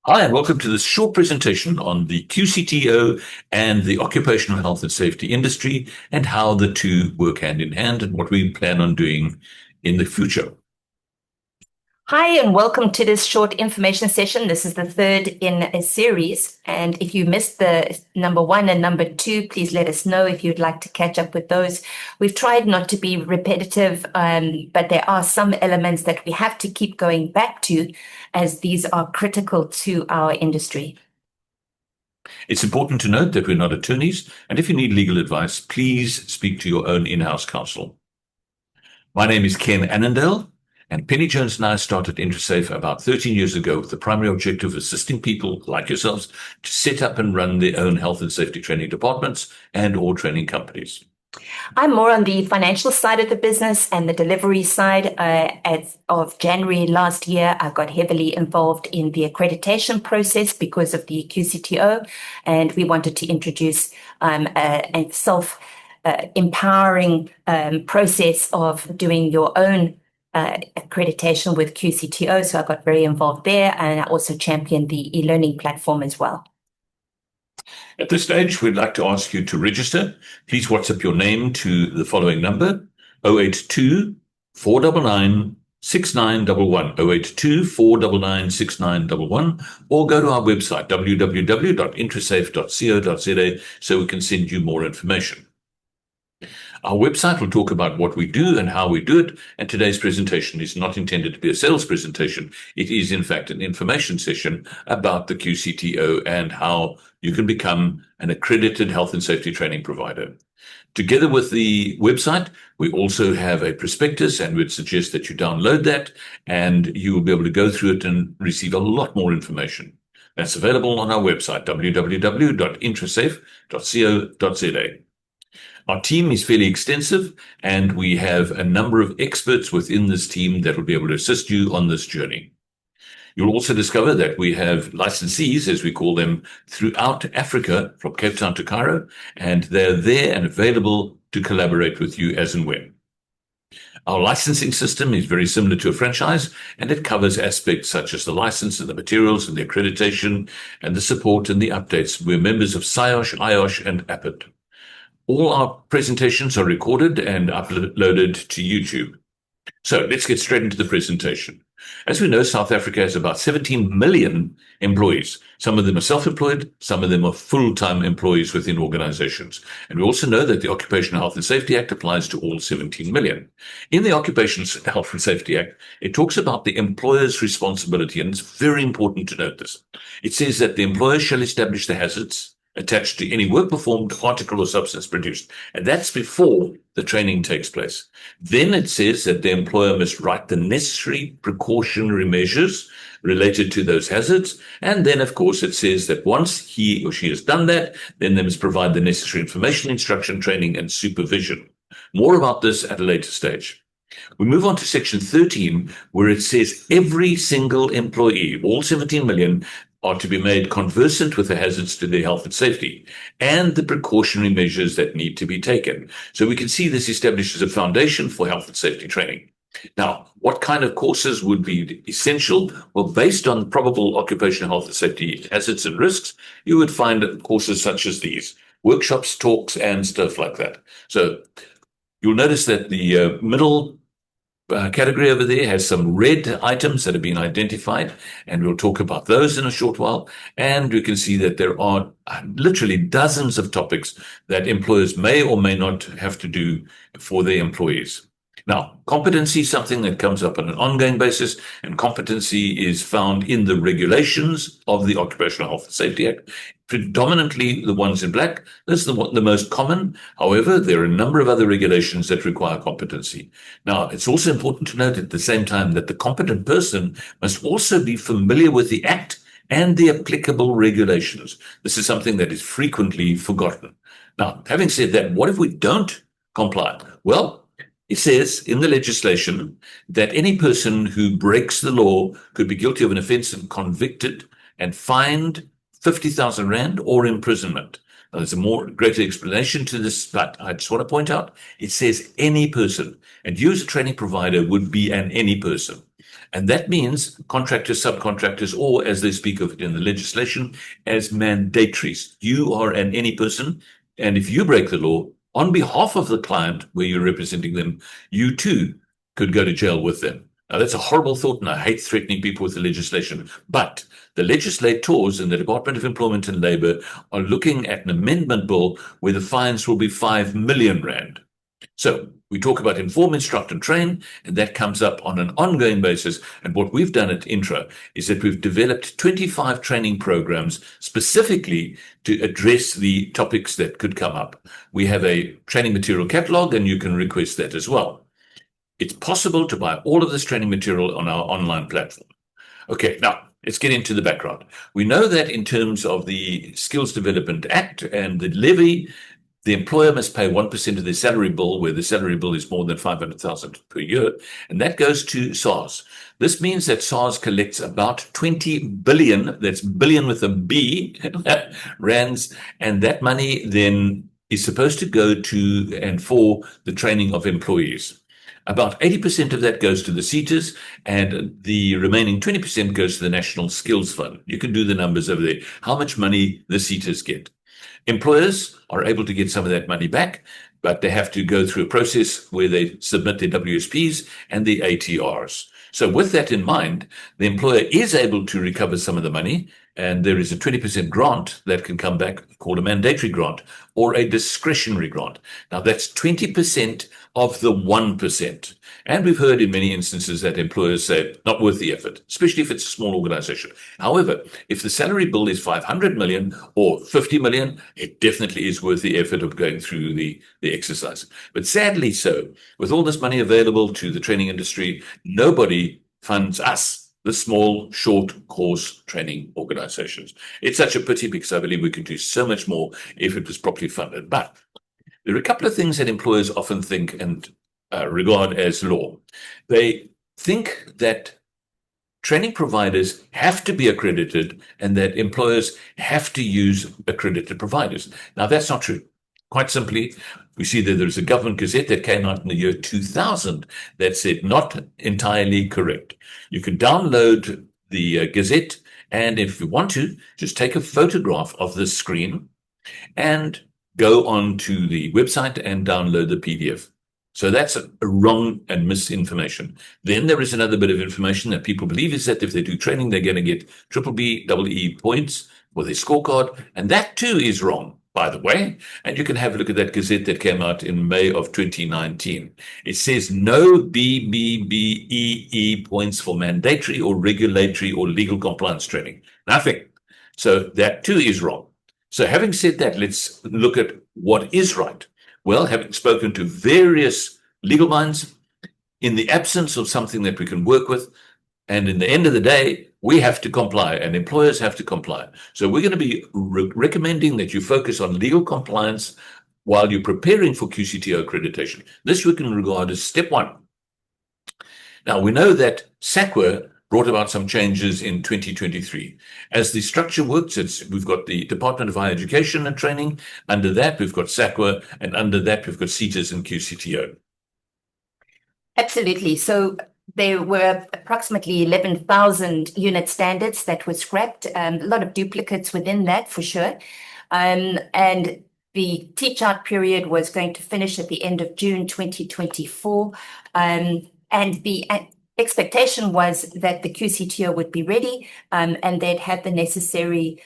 Hi, and welcome to this short presentation on the QCTO and the occupational health and safety industry and how the two work hand in hand and what we plan on doing in the future. Hi, and welcome to this short information session. This is the third in a series. And if you missed the number one and number two, please let us know if you'd like to catch up with those. We've tried not to be repetitive, but there are some elements that we have to keep going back to as these are critical to our industry. It's important to note that we're not attorneys, and if you need legal advice, please speak to your own in-house counsel. My name is Ken Annandale. And Penny Jones and I started INTRA-SAFE about 13 years ago with the primary objective of assisting people like yourselves to set up and run their own health and safety training departments and or training companies. I'm more on the financial side of the business and the delivery side. As of January last year, I got heavily involved in the accreditation process because of the QCTO, and we wanted to introduce a self-empowering process of doing your own accreditation with QCTO. So I got very involved there, and I also championed the e-learning platform as well. At this stage, we'd like to ask you to register. Please WhatsApp your name to the following number, 082 499 6911, 082 499 6911, or go to our website, www.intrasafe.co.za, so we can send you more information. Our website will talk about what we do and how we do it, and today's presentation is not intended to be a sales presentation. It is, in fact, an information session about the QCTO and how you can become an accredited health and safety training provider. Together with the website, we also have a prospectus, and we'd suggest that you download that, and you will be able to go through it and receive a lot more information. That's available on our website, www.intrasafe.co.za. Our team is fairly extensive, and we have a number of experts within this team that will be able to assist you on this journey. You'll also discover that we have licensees, as we call them, throughout Africa, from Cape Town to Cairo, and they're there and available to collaborate with you as and when. Our licensing system is very similar to a franchise, and it covers aspects such as the license and the materials and the accreditation and the support and the updates. We're members of Saiosh, IOSH, and APID. All our presentations are recorded and uploaded to YouTube. So let's get straight into the presentation. As we know, South Africa has about 17 million employees. Some of them are self-employed, some of them are full-time employees within organizations. And we also know that the Occupational Health and Safety Act applies to all 17 million. In the Occupational Health and Safety Act, it talks about the employer's responsibility, and it's very important to note this. It says that the employer shall establish the hazards attached to any work performed, article or substance produced. And that's before the training takes place. Then it says that the employer must write the necessary precautionary measures related to those hazards. And then, of course, it says that once he or she has done that, then they must provide the necessary information, instruction, training, and supervision. More about this at a later stage. We move on to section 13, where it says every single employee, all 17 million, are to be made conversant with the hazards to their health and safety and the precautionary measures that need to be taken. So we can see this establishes a foundation for health and safety training. Now, what kind of courses would be essential? Well, based on probable occupational health and safety hazards and risks, you would find courses such as these, workshops, talks, and stuff like that. So you'll notice that the middle category over there has some red items that have been identified, and we'll talk about those in a short while. And we can see that there are literally dozens of topics that employers may or may not have to do for their employees. Now, competency is something that comes up on an ongoing basis, and competency is found in the regulations of the Occupational Health and Safety Act, predominantly the ones in black. That's the most common. However, there are a number of other regulations that require competency. Now, it's also important to note at the same time that the competent person must also be familiar with the Act and the applicable regulations. This is something that is frequently forgotten. Now, having said that, what if we don't comply? Well, it says in the legislation that any person who breaks the law could be guilty of an offence and convicted and fined 50,000 rand or imprisonment. Now, there's a greater explanation to this, but I just want to point out, it says any person, and you as a training provider would be an any person. And that means contractors, subcontractors, or as they speak of it in the legislation, as mandatories. You are an any person, and if you break the law on behalf of the client where you're representing them, you too could go to jail with them. Now, that's a horrible thought, and I hate threatening people with the legislation. But the legislators in the Department of Employment and Labour are looking at an amendment bill where the fines will be 5 million rand. So we talk about inform, instruct, and train, and that comes up on an ongoing basis. And what we've done at Intra is that we've developed 25 training programs specifically to address the topics that could come up. We have a training material catalog, and you can request that as well. It's possible to buy all of this training material on our online platform. Okay, now let's get into the background. We know that in terms of the Skills Development Act and the levy, the employer must pay 1% of their salary bill, where the salary bill is more than 500,000 per year, and that goes to SARS. This means that SARS collects about 20 billion, that's billion with a B, rands, and that money then is supposed to go to and for the training of employees. About 80% of that goes to the SETAs, and the remaining 20% goes to the National Skills Fund. You can do the numbers over there, how much money the SETAs get. Employers are able to get some of that money back, but they have to go through a process where they submit their WSPs and the ATRs. So with that in mind, the employer is able to recover some of the money, and there is a 20% grant that can come back called a mandatory grant or a discretionary grant. Now that's 20% of the 1%. And we've heard in many instances that employers say, not worth the effort, especially if it's a small organization. However, if the salary bill is 500 million or 50 million, it definitely is worth the effort of going through the exercise. But sadly so, with all this money available to the training industry, nobody funds us, the small, short course training organizations. It's such a pity because I believe we could do so much more if it was properly funded. But there are a couple of things that employers often think and regard as law. They think that training providers have to be accredited and that employers have to use accredited providers. Now, that's not true. Quite simply, we see that there's a government gazette that came out in the year 2000 that said not entirely correct. You can download the gazette, and if you want to, just take a photograph of the screen and go on to the website and download the PDF. So that's a wrong and misinformation. Then there is another bit of information that people believe is that if they do training, they're going to get triple B, double E points for their scorecard. And that too is wrong, by the way. And you can have a look at that gazette that came out in May of 2019. It says no BBBEE points for mandatory or regulatory or legal compliance training. Nothing. So that too is wrong. So having said that, let's look at what is right. Well, having spoken to various legal minds, in the absence of something that we can work with, and in the end of the day, we have to comply and employers have to comply. So we're going to be recommending that you focus on legal compliance while you're preparing for QCTO accreditation. This we can regard as step one. Now, we know that SAQA brought about some changes in 2023. As the structure works, we've got the Department of Higher Education and Training. Under that, we've got SAQA, and under that, we've got SETAs and QCTO. Absolutely. So there were approximately 11,000 unit standards that were scrapped, a lot of duplicates within that for sure. And the teach-out period was going to finish at the end of June 2024. And the expectation was that the QCTO would be ready and they'd have the necessary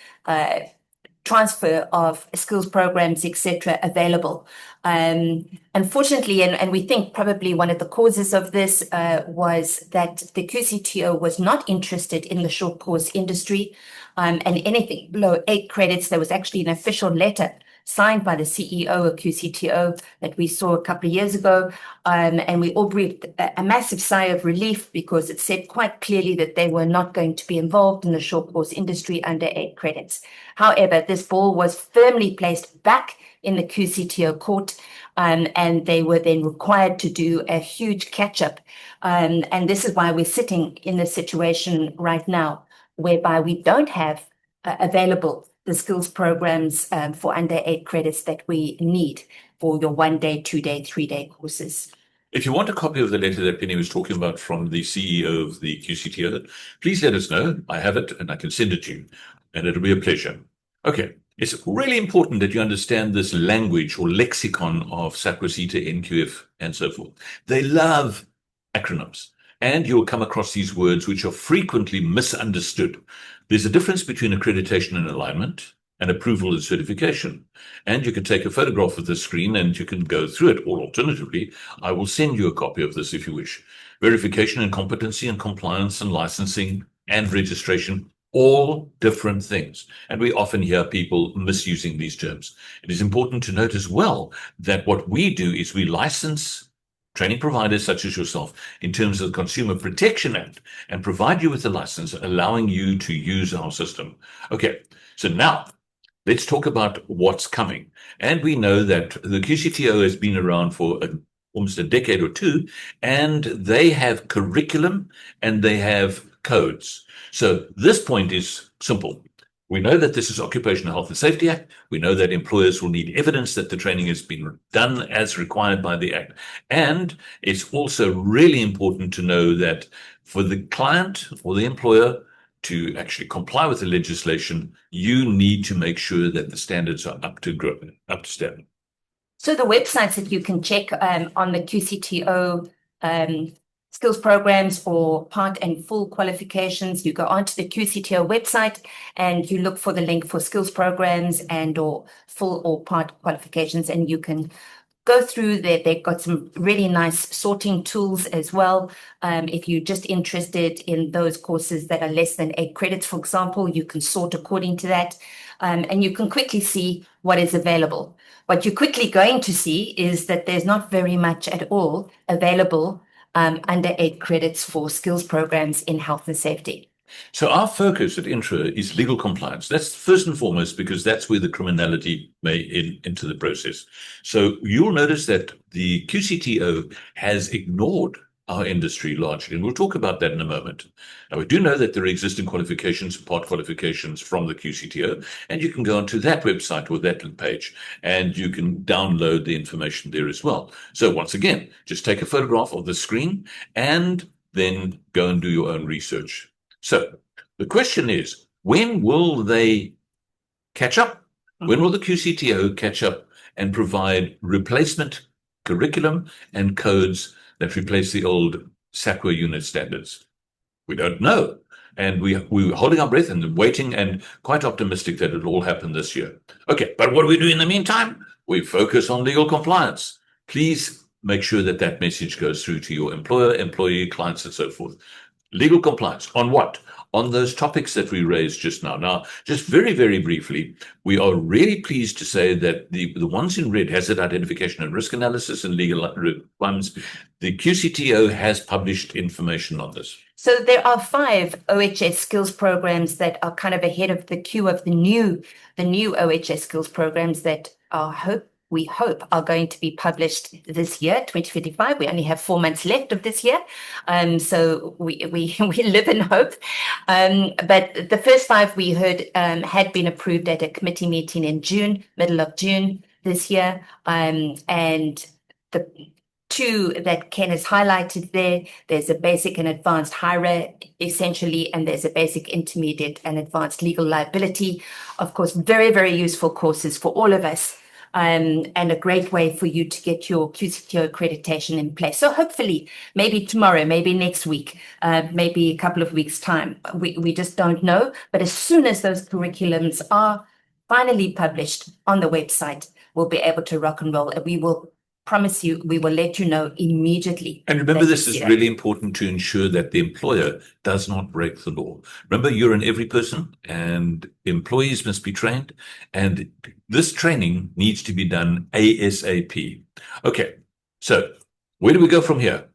transfer of skills programs, etc., available. Unfortunately, and we think probably one of the causes of this was that the QCTO was not interested in the short course industry and anything below 8 credits. There was actually an official letter signed by the CEO of QCTO that we saw a couple of years ago. And we all breathed a massive sigh of relief because it said quite clearly that they were not going to be involved in the short course industry under 8 credits. However, this ball was firmly placed back in the QCTO court, and they were then required to do a huge catch-up. And this is why we're sitting in the situation right now, whereby we don't have available the skills programs for under 8 credits that we need for your 1-day, 2-day, 3-day courses. If you want a copy of the letter that Penny was talking about from the CEO of the QCTO, please let us know. I have it and I can send it to you, and it'll be a pleasure. Okay. It's really important that you understand this language or lexicon of SETA QCTO, NQF, and so forth. They love acronyms, and you'll come across these words which are frequently misunderstood. There's a difference between accreditation and alignment, and approval and certification. And you can take a photograph of the screen and you can go through it, or alternatively, I will send you a copy of this if you wish. Verification and competency and compliance and licensing and registration, all different things. And we often hear people misusing these terms. It is important to note as well that what we do is we license training providers such as yourself in terms of the Consumer Protection Act and provide you with a license allowing you to use our system. Okay, so now let's talk about what's coming. And we know that the QCTO has been around for almost a decade or two, and they have curriculum and they have codes. So this point is simple. We know that this is Occupational Health and Safety Act. We know that employers will need evidence that the training has been done as required by the Act. And it's also really important to know that for the client or the employer to actually comply with the legislation, you need to make sure that the standards are up to standard. So the websites that you can check on the QCTO skills programs or part and full qualifications, you go onto the QCTO website and you look for the link for skills programs and or full or part qualifications, and you can go through there. They've got some really nice sorting tools as well. If you're just interested in those courses that are less than 8 credits, for example, you can sort according to that, and you can quickly see what is available. What you're quickly going to see is that there's not very much at all available under 8 credits for skills programs in health and safety. So our focus at Intra is legal compliance. That's first and foremost, because that's where the criminality may enter the process. So you'll notice that the QCTO has ignored our industry largely, and we'll talk about that in a moment. Now, we do know that there are existing qualifications, part qualifications from the QCTO, and you can go onto that website or that page, and you can download the information there as well. So once again, just take a photograph of the screen and then go and do your own research. So the question is, when will they catch up? When will the QCTO catch up and provide replacement curriculum and codes that replace the old SAQA unit standards? We don't know. And we were holding our breath and waiting and quite optimistic that it'll all happen this year. Okay, but what do we do in the meantime? We focus on legal compliance. Please make sure that that message goes through to your employer, employee, clients, and so forth. Legal compliance on what? On those topics that we raised just now. Now, just very, very briefly, we are really pleased to say that the ones in red, hazard identification and risk analysis and legal requirements, the QCTO has published information on this. So there are 5 OHS skills programs that are kind of ahead of the queue of the new OHS skills programs that we hope are going to be published this year, 2025. We only have 4 months left of this year. So we live in hope. But the first 5 we heard had been approved at a committee meeting in June, middle of June this year. And the 2 that Ken has highlighted there's a basic and advanced HIRA, essentially, and there's a basic, intermediate, and advanced legal liability. Of course, very, very useful courses for all of us. And a great way for you to get your QCTO accreditation in place. So hopefully, maybe tomorrow, maybe next week, maybe a couple of weeks' time. We just don't know. But as soon as those curriculums are finally published on the website, we'll be able to rock and roll. And we will promise you, we will let you know immediately. And remember, this is really important to ensure that the employer does not break the law. Remember, you're an every person and employees must be trained. And this training needs to be done ASAP. Okay, so where do we go from here?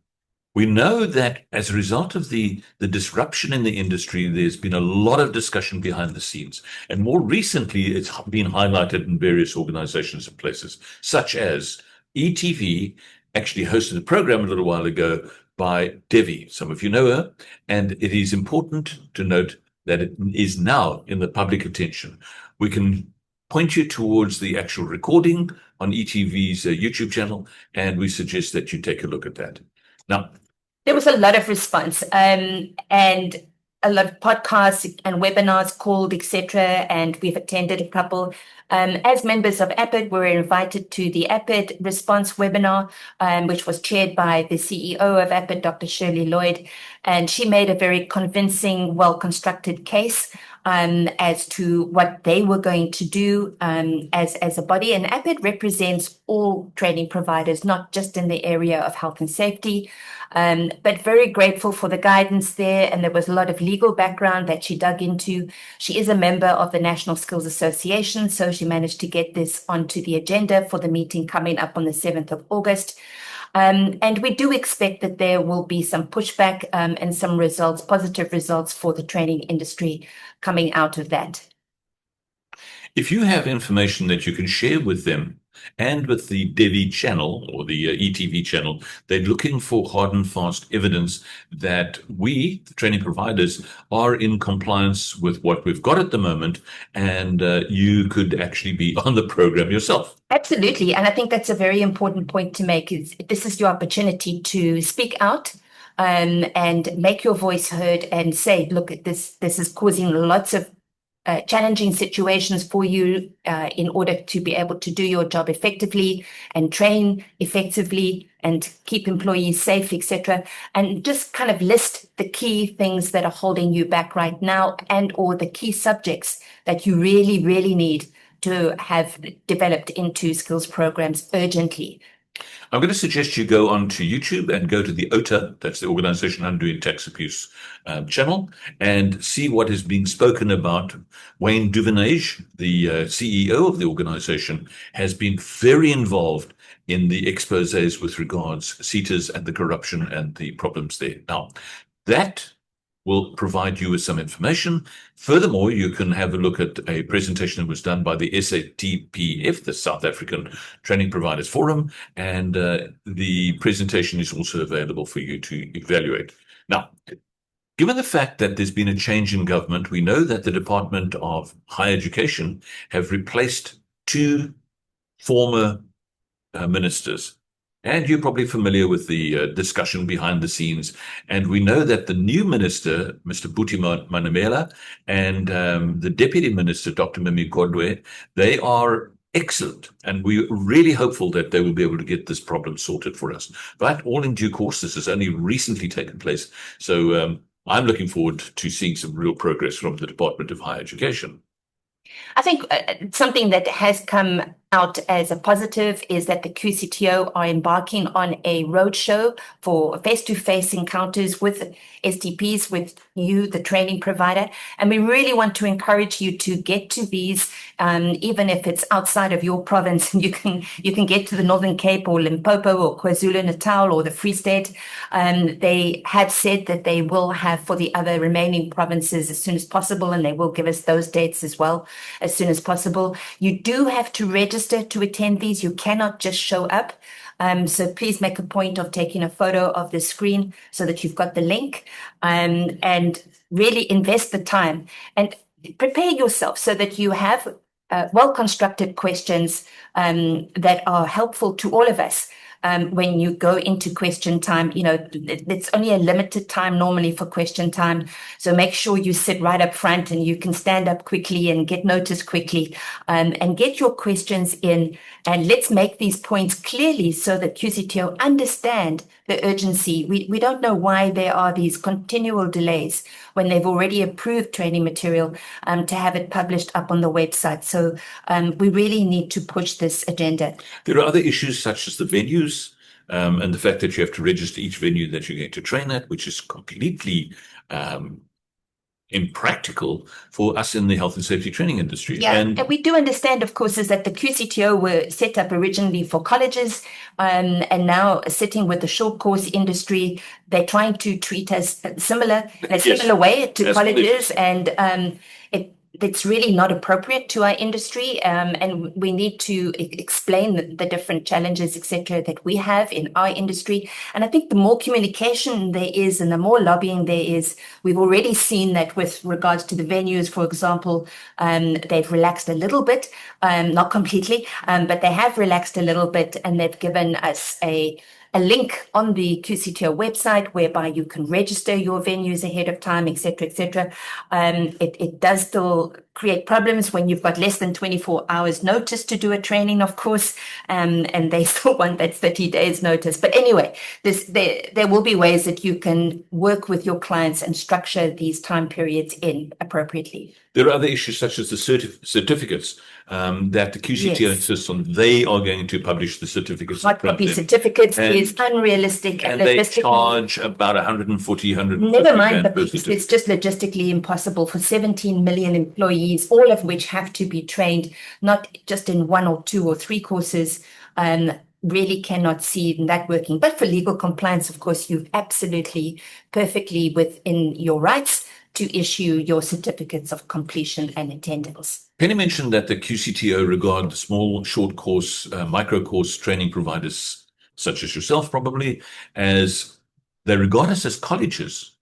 We know that as a result of the disruption in the industry, there's been a lot of discussion behind the scenes. And more recently, it's been highlighted in various organizations and places, such as ETV actually hosted a program a little while ago by Devi. Some of you know her, and it is important to note that it is now in the public attention. We can point you towards the actual recording on ETV's YouTube channel, and we suggest that you take a look at that. Now, there was a lot of response, and a lot of podcasts and webinars called, etc., and we've attended a couple. As members of APID, we were invited to the APID response webinar, which was chaired by the CEO of APID, Dr. Shirley Lloyd, and she made a very convincing, well-constructed case as to what they were going to do as a body. And APID represents all training providers, not just in the area of health and safety, but very grateful for the guidance there. And there was a lot of legal background that she dug into. She is a member of the National Skills Association, so she managed to get this onto the agenda for the meeting coming up on the 7th of August. And we do expect that there will be some pushback and some results, positive results for the training industry coming out of that. If you have information that you can share with them and with the DEVI channel or the ETV channel, they're looking for hard and fast evidence that we, the training providers, are in compliance with what we've got at the moment, and you could actually be on the program yourself. Absolutely. And I think that's a very important point to make. Is this is your opportunity to speak out and make your voice heard and say, look, this is causing lots of challenging situations for you in order to be able to do your job effectively and train effectively and keep employees safe, etc. And just kind of list the key things that are holding you back right now, and or the key subjects that you really, really need to have developed into skills programs urgently. I'm going to suggest you go onto YouTube and go to the OTA, that's the Organisation Undoing Tax Abuse channel, and see what is being spoken about. Wayne Duvenage, the CEO of the organisation, has been very involved in the exposés with regards SETAs and the corruption and the problems there. Now, that will provide you with some information. Furthermore, you can have a look at a presentation that was done by the SATPF, the South African Training Providers Forum, and the presentation is also available for you to evaluate. Now, given the fact that there's been a change in government, we know that the Department of Higher Education have replaced two former ministers. And you're probably familiar with the discussion behind the scenes. And we know that the new minister, Mr. Buti Manamela, and the deputy minister, Dr. Mimi Godwe, they are excellent. And we're really hopeful that they will be able to get this problem sorted for us. But all in due course, this has only recently taken place. So I'm looking forward to seeing some real progress from the Department of Higher Education. I think something that has come out as a positive is that the QCTO are embarking on a roadshow for face-to-face encounters with STPs, with you, the training provider. And we really want to encourage you to get to these, even if it's outside of your province. You can get to the Northern Cape or Limpopo or KwaZulu-Natal or the Free State. They have said that they will have for the other remaining provinces as soon as possible, and they will give us those dates as well as soon as possible. You do have to register to attend these. You cannot just show up. So please make a point of taking a photo of the screen so that you've got the link, and really invest the time and prepare yourself so that you have well-constructed questions that are helpful to all of us. When you go into question time, it's only a limited time normally for question time. So make sure you sit right up front and you can stand up quickly and get noticed quickly, and get your questions in. And let's make these points clearly so that QCTO understand the urgency. We don't know why there are these continual delays when they've already approved training material to have it published up on the website. So we really need to push this agenda. There are other issues such as the venues and the fact that you have to register each venue that you're going to train at, which is completely impractical for us in the health and safety training industry. Yeah, and we do understand, of course, is that the QCTO were set up originally for colleges, and now sitting with the short course industry, they're trying to treat us similar in a similar way to colleges, and that's really not appropriate to our industry, and we need to explain the different challenges, etc., that we have in our industry. And I think the more communication there is and the more lobbying there is, we've already seen that with regards to the venues, for example, they've relaxed a little bit, not completely, but they have relaxed a little bit, and they've given us a link on the QCTO website whereby you can register your venues ahead of time, etc., etc. It does still create problems when you've got less than 24 hours notice to do a training, of course, and they still want that 30 days notice. But anyway, there will be ways that you can work with your clients and structure these time periods in appropriately. There are other issues such as the certificates that the QCTO insists on. They are going to publish the certificates. Hard copy certificates is unrealistic. And they charge about 140, 150 Never mind the piece. It's just logistically impossible for 17 million employees, all of which have to be trained, not just in 1 or 2 or 3 courses. Really cannot see that working. But for legal compliance, of course, you're absolutely perfectly within your rights to issue your certificates of completion and attendance. Penny mentioned that the QCTO regard small, short course, micro course training providers, such as yourself probably, as they regard us as colleges.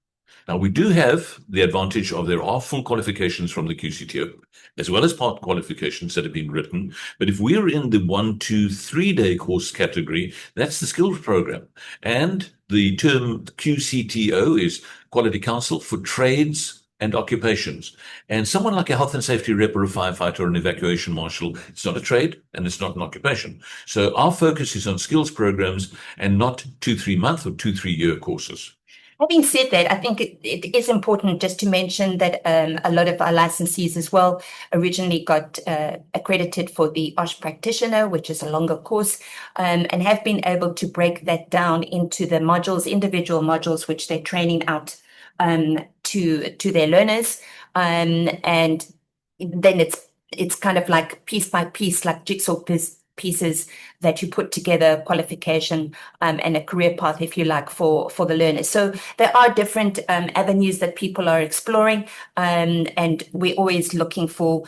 Now, we do have the advantage of there are full qualifications from the QCTO, as well as part qualifications that have been written. But if we're in the 1, 2, 3-day course category, that's the skills program. And the term QCTO is Quality Council for Trades and Occupations. And someone like a health and safety rep or a firefighter or an evacuation marshal, it's not a trade and it's not an occupation. So our focus is on skills programs and not 2-3 month or 2-3 year courses. Having said that, I think it is important just to mention that a lot of our licensees as well originally got accredited for the OHS practitioner, which is a longer course, and have been able to break that down into the modules, individual modules, which they're training out to their learners. And then it's kind of like piece by piece, like jigsaw pieces that you put together, qualification and a career path, if you like, for the learners. So there are different avenues that people are exploring, and we're always looking for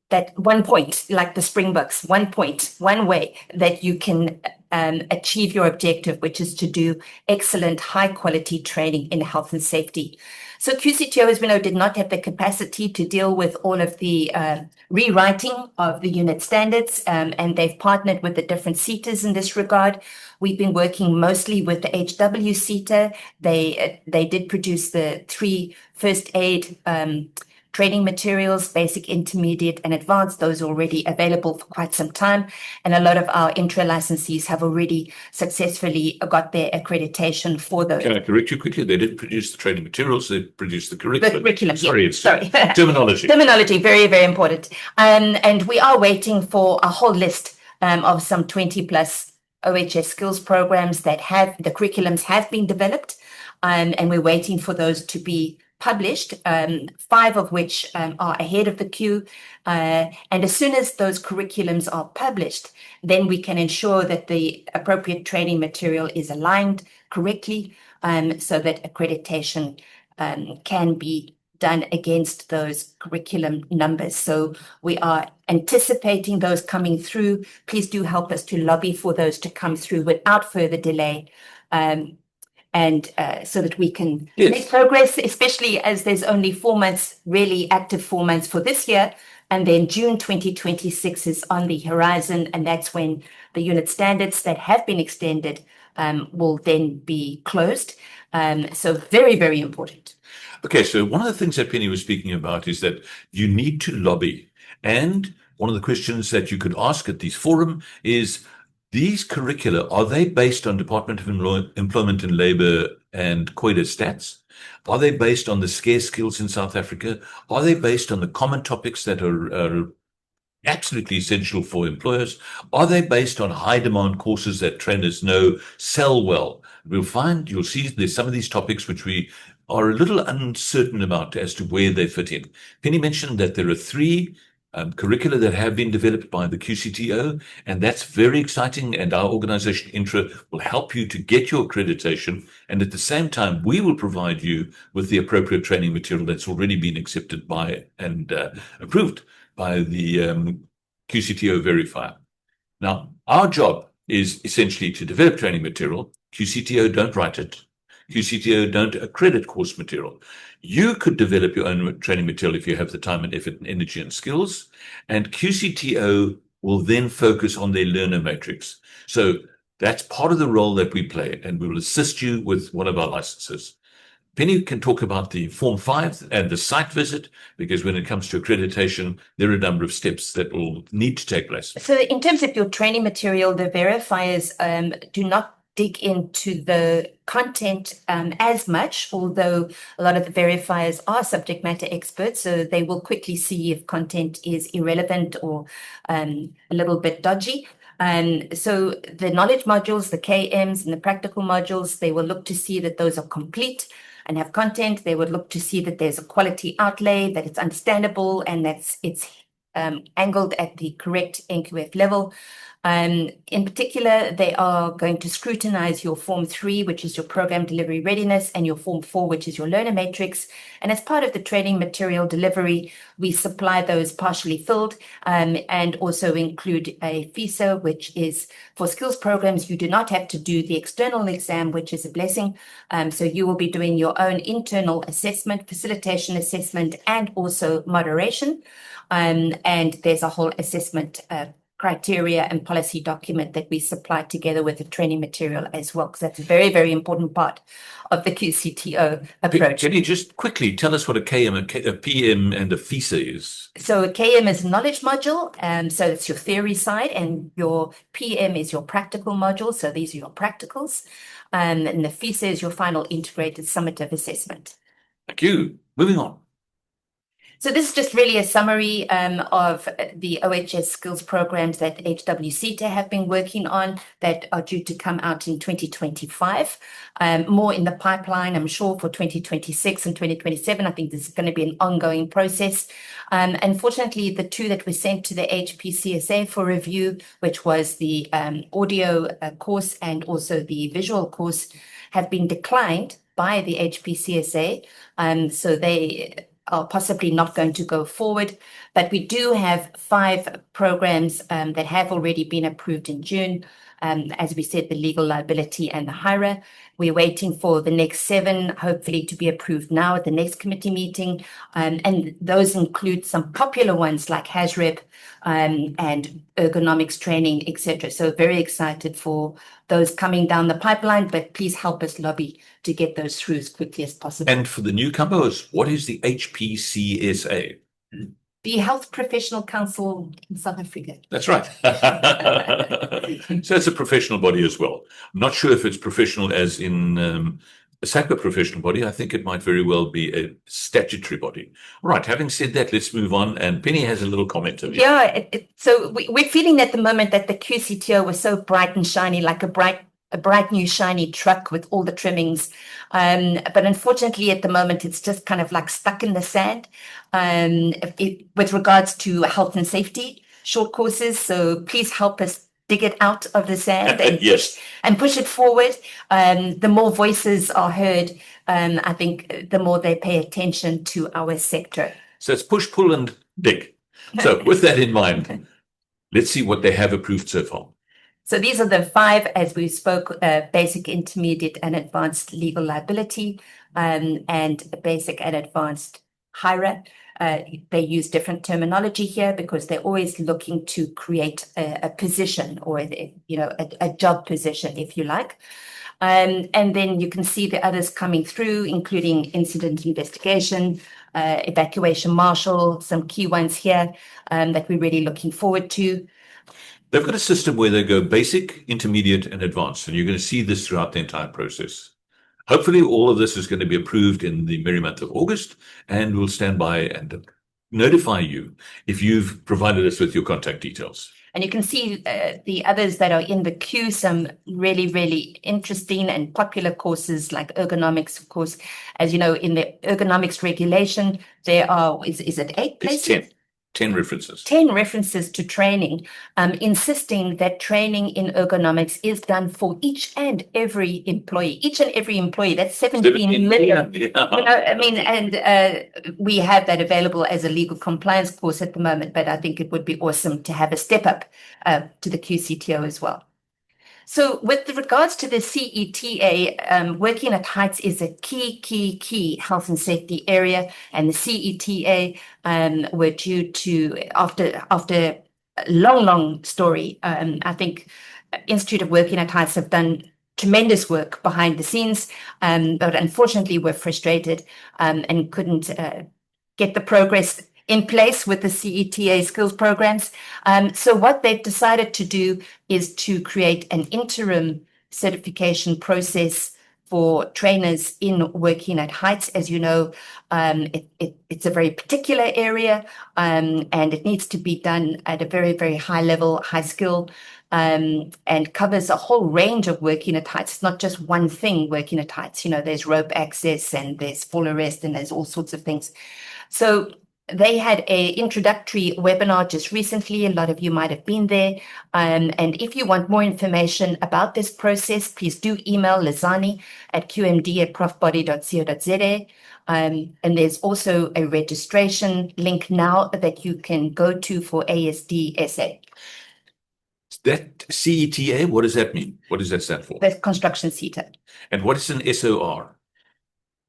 that one point, like the Springboks, one point, one way that you can achieve your objective, which is to do excellent, high quality training in health and safety. So QCTO, as we know, did not have the capacity to deal with all of the rewriting of the unit standards, and they've partnered with the different SETAs in this regard. We've been working mostly with the HW SETA. They did produce the 3 first aid training materials, basic, intermediate, and advanced. Those are already available for quite some time. And a lot of our licensees have already successfully got their accreditation for those. Can I correct you quickly? They didn't produce the training materials, they produced the curriculum. The curriculum, sorry, yeah. Sorry. Terminology. Terminology, very, very important. And we are waiting for a whole list of some 20 plus OHS skills programs that have, the curriculums have been developed, and we're waiting for those to be published, 5 of which are ahead of the queue. And as soon as those curriculums are published, then we can ensure that the appropriate training material is aligned correctly, so that accreditation can be done against those curriculum numbers. So we are anticipating those coming through. Please do help us to lobby for those to come through without further delay. And so that we can make progress, especially as there's only 4 months, really active 4 months for this year. And then June 2026 is on the horizon. And that's when the unit standards that have been extended will then be closed. So very, very important. Okay, so one of the things that Penny was speaking about is that you need to lobby. And one of the questions that you could ask at this forum is, these curricula, are they based on Department of Employment and Labour and COIDA stats? Are they based on the scarce skills in South Africa? Are they based on the common topics that are absolutely essential for employers? Are they based on high demand courses that trainers know sell well? You'll see there's some of these topics which we are a little uncertain about as to where they fit in. Penny mentioned that there are 3 curricula that have been developed by the QCTO, and that's very exciting. And our organization, Intra, will help you to get your accreditation. And at the same time, we will provide you with the appropriate training material that's already been accepted by and approved by the QCTO verifier. Now, our job is essentially to develop training material. QCTO don't write it. QCTO don't accredit course material. You could develop your own training material if you have the time and effort and energy and skills, and QCTO will then focus on their learner matrix. So that's part of the role that we play, and we will assist you with one of our licenses. Penny can talk about the Form 5 and the site visit, because when it comes to accreditation, there are a number of steps that will need to take place. So in terms of your training material, the verifiers do not dig into the content as much, although a lot of the verifiers are subject matter experts, so they will quickly see if content is irrelevant or a little bit dodgy. So the knowledge modules, the KMs and the practical modules, they will look to see that those are complete and have content. They would look to see that there's a quality outlay, that it's understandable, and that it's angled at the correct NQF level. In particular, they are going to scrutinize your Form 3, which is your program delivery readiness, and your Form 4, which is your learner matrix. And as part of the training material delivery, we supply those partially filled and also include a FISA, which is for skills programs. You do not have to do the external exam, which is a blessing. So you will be doing your own internal assessment, facilitation assessment, and also moderation. And there's a whole assessment criteria and policy document that we supply together with the training material as well, because that's a very, very important part of the QCTO approach. Can you just quickly tell us what a KM, a PM, and a FISA is? So a KM is a knowledge module, so it's your theory side, and your PM is your practical module, so these are your practicals, and the FISA is your final integrated summative assessment. Thank you. Moving on. So this is just really a summary of the OHS skills programs that HWSETA have been working on that are due to come out in 2025. More in the pipeline, I'm sure, for 2026 and 2027. I think this is going to be an ongoing process. Unfortunately, the two that were sent to the HPCSA for review, which was the audio course and also the visual course, have been declined by the HPCSA. So they are possibly not going to go forward, but we do have 5 programs that have already been approved in June. As we said, the legal liability and the HIRA. We're waiting for the next 7, hopefully to be approved now at the next committee meeting. And those include some popular ones like HASREP and ergonomics training, etc. So very excited for those coming down the pipeline, but please help us lobby to get those through as quickly as possible. And for the newcomers, what is the HPCSA? The Health Professional Council in South Africa. That's right. So it's a professional body as well. I'm not sure if it's professional as in a SACA professional body. I think it might very well be a statutory body. All right, having said that, let's move on. And Penny has a little comment of you. Yeah, so we're feeling at the moment that the QCTO was so bright and shiny, like a bright new shiny truck with all the trimmings. But unfortunately, at the moment, it's just kind of like stuck in the sand with regards to health and safety short courses. So please help us dig it out of the sand and, yes, push it forward. The more voices are heard, I think the more they pay attention to our sector. So it's push, pull, and dig. So with that in mind, let's see what they have approved so far. So these are the 5, as we spoke, basic, intermediate, and advanced legal liability, and basic and advanced HIRA. They use different terminology here because they're always looking to create a position or a job position, if you like. And then you can see the others coming through, including incident investigation, evacuation marshal, some key ones here that we're really looking forward to. They've got a system where they go basic, intermediate, and advanced, and you're going to see this throughout the entire process. Hopefully, all of this is going to be approved in the merry month of August, and we'll stand by and notify you if you've provided us with your contact details. And you can see the others that are in the queue, some really, really interesting and popular courses like ergonomics, of course. As you know, in the ergonomics regulation, there are, is it 8 places? It's 10. 10 references. 10 references to training, insisting that training in ergonomics is done for each and every employee. That's 17 million. Yeah. I mean, and we have that available as a legal compliance course at the moment, but I think it would be awesome to have a step up to the QCTO as well. So with regards to the CETA, working at heights is a key health and safety area, and the CETA were due to, after a long story, I think Institute of Working at Heights have done tremendous work behind the scenes, but unfortunately we're frustrated and couldn't get the progress in place with the CETA skills programs. So what they've decided to do is to create an interim certification process for trainers in working at heights. As you know, it's a very particular area, and it needs to be done at a very high level, high skill, and covers a whole range of working at heights. It's not just one thing working at heights. There's rope access and there's fall arrest and there's all sorts of things. So they had an introductory webinar just recently. A lot of you might have been there. And if you want more information about this process, please do email Lizani at qmd@profbody.co.za. And there's also a registration link now that you can go to for ASDSA. That CETA, what does that mean? What does that stand for? That's construction CETA. And what is an SOR?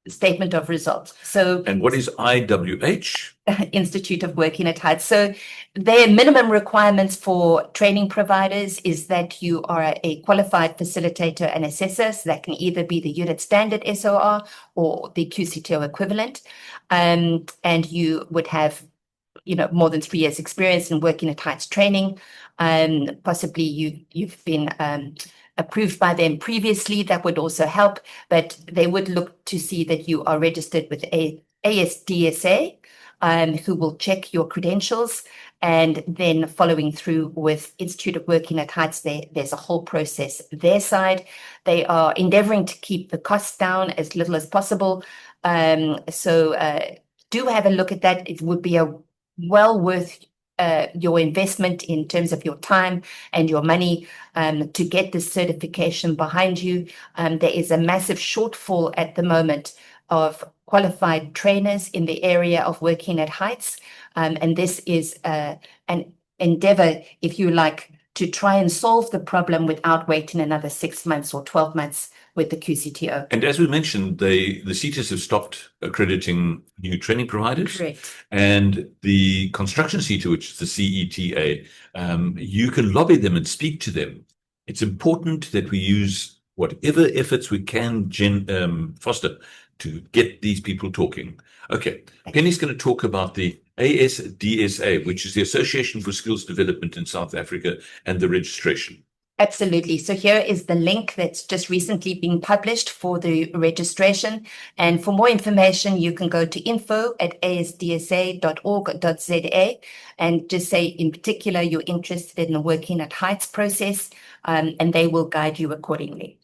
Statement of results. And what is IWH? Institute of Working at Heights. So their minimum requirements for training providers is that you are a qualified facilitator and assessor. So that can either be the unit standard SOR or the QCTO equivalent. And you would have more than 3 years experience in working at heights training. Possibly you've been approved by them previously. That would also help, but they would look to see that you are registered with ASDSA, who will check your credentials, and then following through with Institute of Working at Heights. There's a whole process their side. They are endeavoring to keep the costs down as little as possible. So do have a look at that. It would be a well worth your investment in terms of your time and your money to get this certification behind you. There is a massive shortfall at the moment of qualified trainers in the area of working at heights. And this is an endeavor, if you like, to try and solve the problem without waiting another 6 months or 12 months with the QCTO. And as we mentioned, the CETAs have stopped accrediting new training providers. Correct. And the construction CETA, which is the CETA, you can lobby them and speak to them. It's important that we use whatever efforts we can foster to get these people talking. Okay, Penny's going to talk about the ASDSA, which is the Association for Skills Development in South Africa, and the registration. Absolutely. So here is the link that's just recently been published for the registration. And for more information, you can go to info@asdsa.org.za and just say in particular you're interested in the Working at Heights process, and they will guide you accordingly.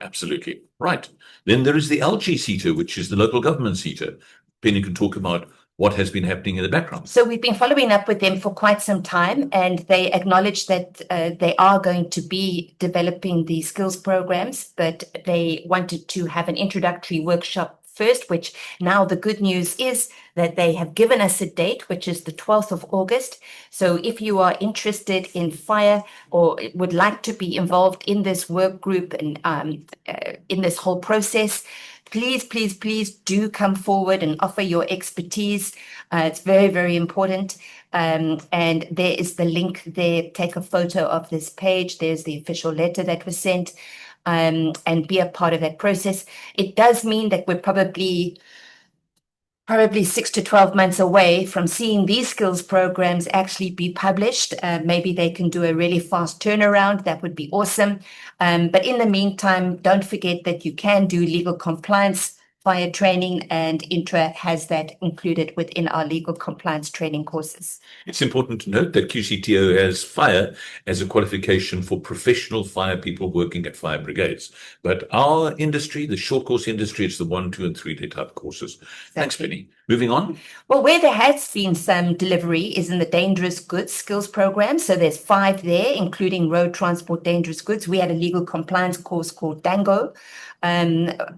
Absolutely. Right. Then there is the LG CETA, which is the local government CETA. Penny can talk about what has been happening in the background. So we've been following up with them for quite some time, and they acknowledge that they are going to be developing the skills programs, but they wanted to have an introductory workshop first, which now the good news is that they have given us a date, which is the 12th of August. So if you are interested in fire or would like to be involved in this work group and in this whole process, please do come forward and offer your expertise. It's very important. And there is the link there. Take a photo of this page. There's the official letter that was sent, and be a part of that process. It does mean that we're probably 6 to 12 months away from seeing these skills programs actually be published. Maybe they can do a really fast turnaround. That would be awesome. But in the meantime, don't forget that you can do legal compliance fire training, and INTRA has that included within our legal compliance training courses. It's important to note that QCTO has fire as a qualification for professional fire people working at fire brigades. But our industry, the short course industry, it's the 1, 2, and 3 day type courses. Exactly. Thanks, Penny. Moving on. Well, where there has been some delivery is in the dangerous goods skills program. So there's 5 there, including road transport dangerous goods. We had a legal compliance course called Dango,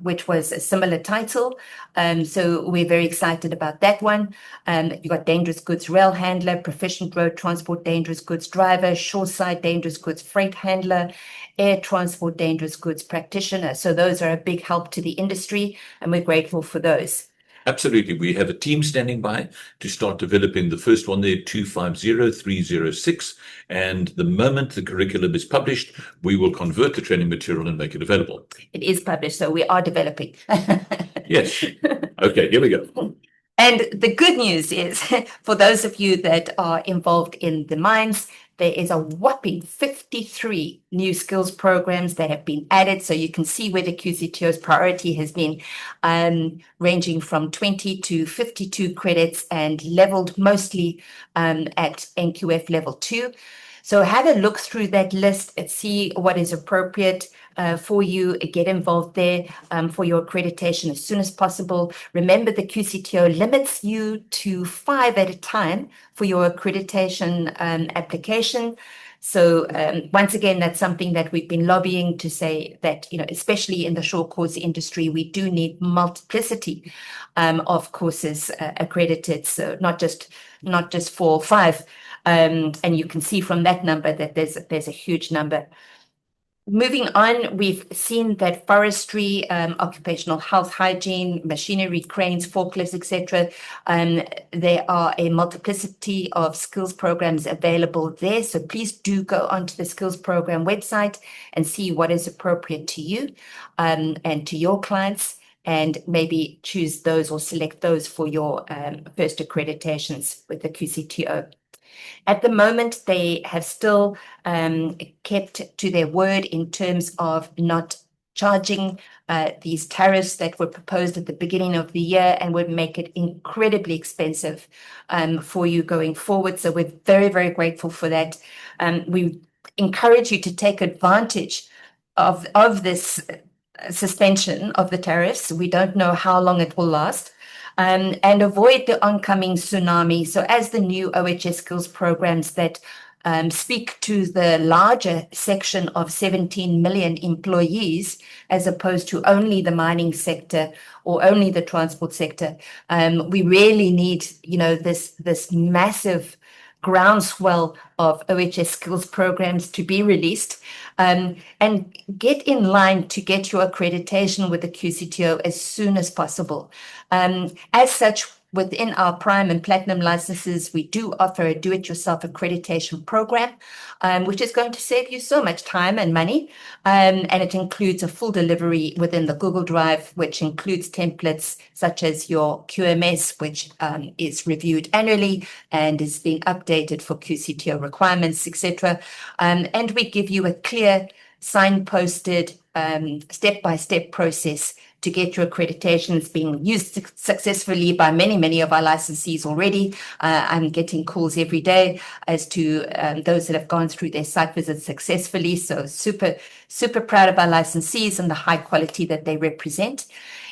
which was a similar title. So we're very excited about that one. You've got dangerous goods rail handler, proficient road transport dangerous goods driver, shoreside dangerous goods freight handler, air transport dangerous goods practitioner. So those are a big help to the industry, and we're grateful for those. Absolutely. We have a team standing by to start developing the first one there, 250306. And the moment the curriculum is published, we will convert the training material and make it available. It is published, so we are developing. Yes. Okay, here we go. And the good news is, for those of you that are involved in the mines, there is a whopping 53 new skills programs that have been added. So you can see where the QCTO's priority has been, ranging from 20 to 52 credits and leveled mostly at NQF level 2. So have a look through that list and see what is appropriate for you. Get involved there for your accreditation as soon as possible. Remember, the QCTO limits you to 5 at a time for your accreditation application. So once again, that's something that we've been lobbying to say that, especially in the short course industry, we do need multiplicity of courses accredited. So not just 4 or 5. And you can see from that number that there's a huge number. Moving on, we've seen that forestry, occupational health, hygiene, machinery, cranes, forklifts, etc. There are a multiplicity of skills programs available there. So please do go onto the skills program website and see what is appropriate to you and to your clients, and maybe choose those or select those for your first accreditations with the QCTO. At the moment, they have still kept to their word in terms of not charging these tariffs that were proposed at the beginning of the year and would make it incredibly expensive for you going forward. So we're very, very grateful for that. We encourage you to take advantage of this suspension of the tariffs. We don't know how long it will last. And avoid the oncoming tsunami. So as the new OHS skills programs that speak to the larger section of 17 million employees, as opposed to only the mining sector or only the transport sector, we really need, this massive groundswell of OHS skills programs to be released, and get in line to get your accreditation with the QCTO as soon as possible. As such, within our Prime and Platinum licenses, we do offer a do-it-yourself accreditation program, which is going to save you so much time and money. And it includes a full delivery within the Google Drive, which includes templates such as your QMS, which is reviewed annually and is being updated for QCTO requirements, etc. And we give you a clear, signposted, step-by-step process to get your accreditations being used successfully by many, many of our licensees already. I'm getting calls every day as to those that have gone through their site visits successfully. So super, super proud of our licensees and the high quality that they represent.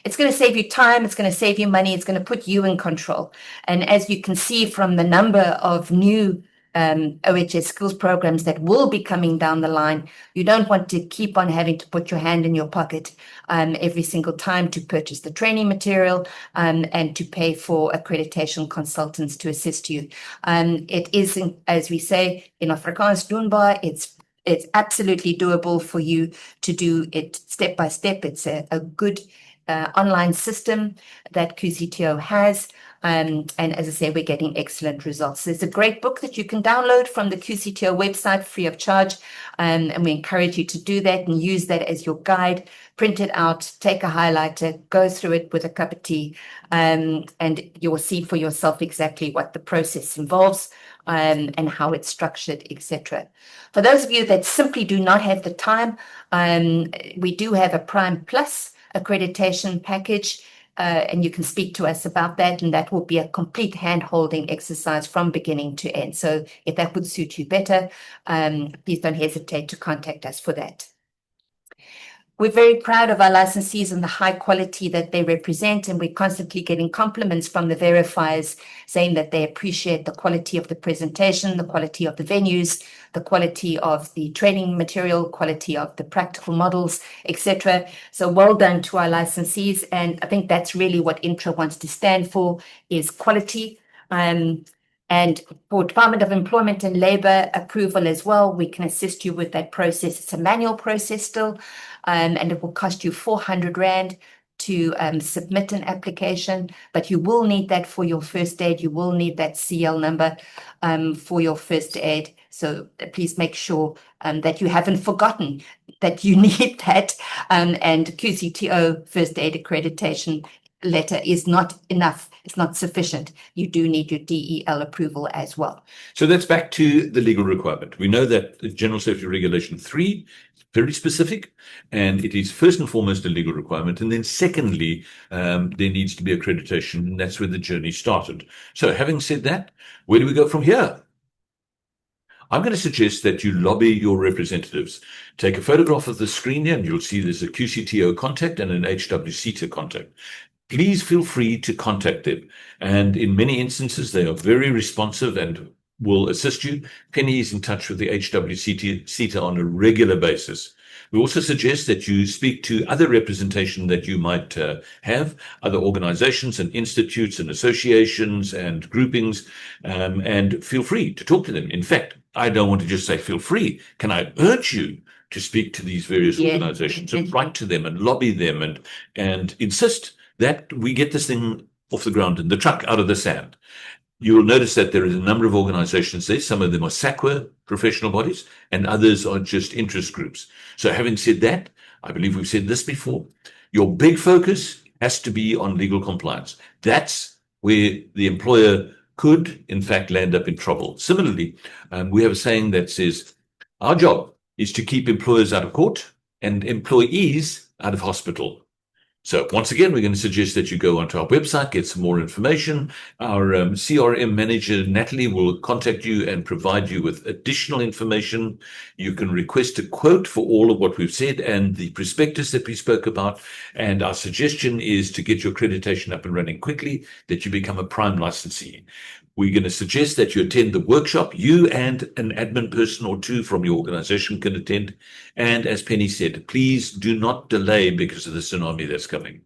It's going to save you time. It's going to save you money. It's going to put you in control. And as you can see from the number of new OHS skills programs that will be coming down the line, you don't want to keep on having to put your hand in your pocket every single time to purchase the training material and to pay for accreditation consultants to assist you. It is, as we say in Afrikaans, doenbaar. It's absolutely doable for you to do it step by step. It's a good online system that QCTO has. And as I say, we're getting excellent results. There's a great book that you can download from the QCTO website free of charge. And we encourage you to do that and use that as your guide. Print it out, take a highlighter, go through it with a cup of tea, and you'll see for yourself exactly what the process involves and how it's structured, etc. For those of you that simply do not have the time, we do have a Prime Plus accreditation package. And you can speak to us about that, and that will be a complete hand-holding exercise from beginning to end. So if that would suit you better, please don't hesitate to contact us for that. We're very proud of our licensees and the high quality that they represent, and we're constantly getting compliments from the verifiers saying that they appreciate the quality of the presentation, the quality of the venues, the quality of the training material, quality of the practical models, etc. So well done to our licensees, and I think that's really what INTRA wants to stand for, is quality. And for Department of Employment and Labour approval as well, we can assist you with that process. It's a manual process still, and it will cost you 400 Rand to submit an application, but you will need that for your first aid. You will need that CL number for your first aid. So please make sure that you haven't forgotten that you need that. And QCTO first aid accreditation letter is not enough. It's not sufficient. You do need your DEL approval as well. So that's back to the legal requirement. We know that the General Safety Regulation 3 is very specific, and it is first and foremost a legal requirement. And then secondly, there needs to be accreditation, and that's where the journey started. So having said that, where do we go from here? I'm going to suggest that you lobby your representatives. Take a photograph of the screen here, and you'll see there's a QCTO contact and an HWCTA contact. Please feel free to contact them. And in many instances, they are very responsive and will assist you. Penny is in touch with the HWCTA on a regular basis. We also suggest that you speak to other representation that you might have, other organizations and institutes and associations and groupings, and feel free to talk to them. In fact, I don't want to just say feel free. Can I urge you to speak to these various organizations and write to them and lobby them and insist that we get this thing off the ground and the truck out of the sand? You will notice that there is a number of organizations there. Some of them are SAQA professional bodies, and others are just interest groups. So having said that, I believe we've said this before, your big focus has to be on legal compliance. That's where the employer could, in fact, land up in trouble. Similarly, we have a saying that says, our job is to keep employers out of court and employees out of hospital. So once again, we're going to suggest that you go onto our website, get some more information. Our CRM manager, Natalie, will contact you and provide you with additional information. You can request a quote for all of what we've said and the prospectus that we spoke about. And our suggestion is to get your accreditation up and running quickly, that you become a prime licensee. We're going to suggest that you attend the workshop. You and an admin person or two from your organization can attend. And as Penny said, please do not delay because of the tsunami that's coming.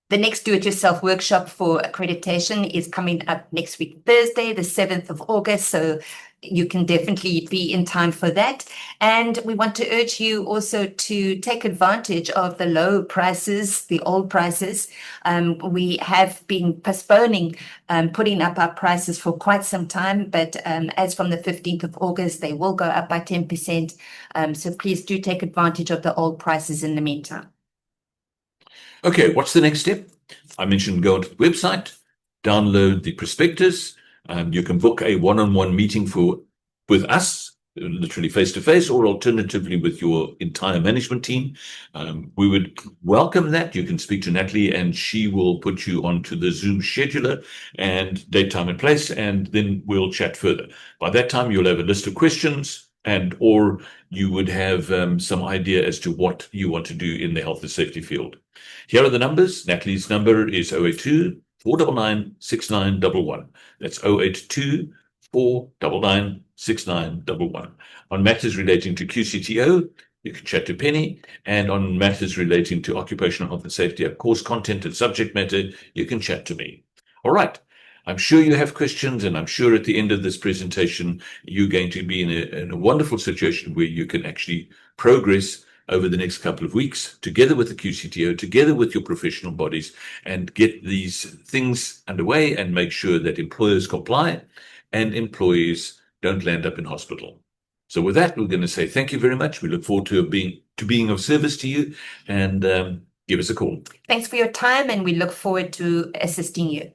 The next do-it-yourself workshop for accreditation is coming up next week, Thursday, the 7th of August. So you can definitely be in time for that. And we want to urge you also to take advantage of the low prices, the old prices. We have been postponing putting up our prices for quite some time, but as from the 15th of August, they will go up by 10%. So please do take advantage of the old prices in the meantime. Okay, what's the next step? I mentioned go onto the website, download the prospectus. You can book a one-on-one meeting with us, literally face-to-face, or alternatively with your entire management team. We would welcome that. You can speak to Natalie and she will put you onto the Zoom scheduler and date, time and place, and then we'll chat further. By that time, you'll have a list of questions or you would have some idea as to what you want to do in the health and safety field. Here are the numbers. Natalie's number is 082 499 6911. That's 082 499 6911. On matters relating to QCTO, you can chat to Penny, and on matters relating to occupational health and safety, of course, content and subject matter, you can chat to me. All right. I'm sure you have questions, and I'm sure at the end of this presentation, you're going to be in a wonderful situation where you can actually progress over the next couple of weeks together with the QCTO, together with your professional bodies, and get these things underway and make sure that employers comply and employees don't land up in hospital. So with that, we're going to say thank you very much. We look forward to being of service to you, and give us a call. Thanks for your time, and we look forward to assisting you.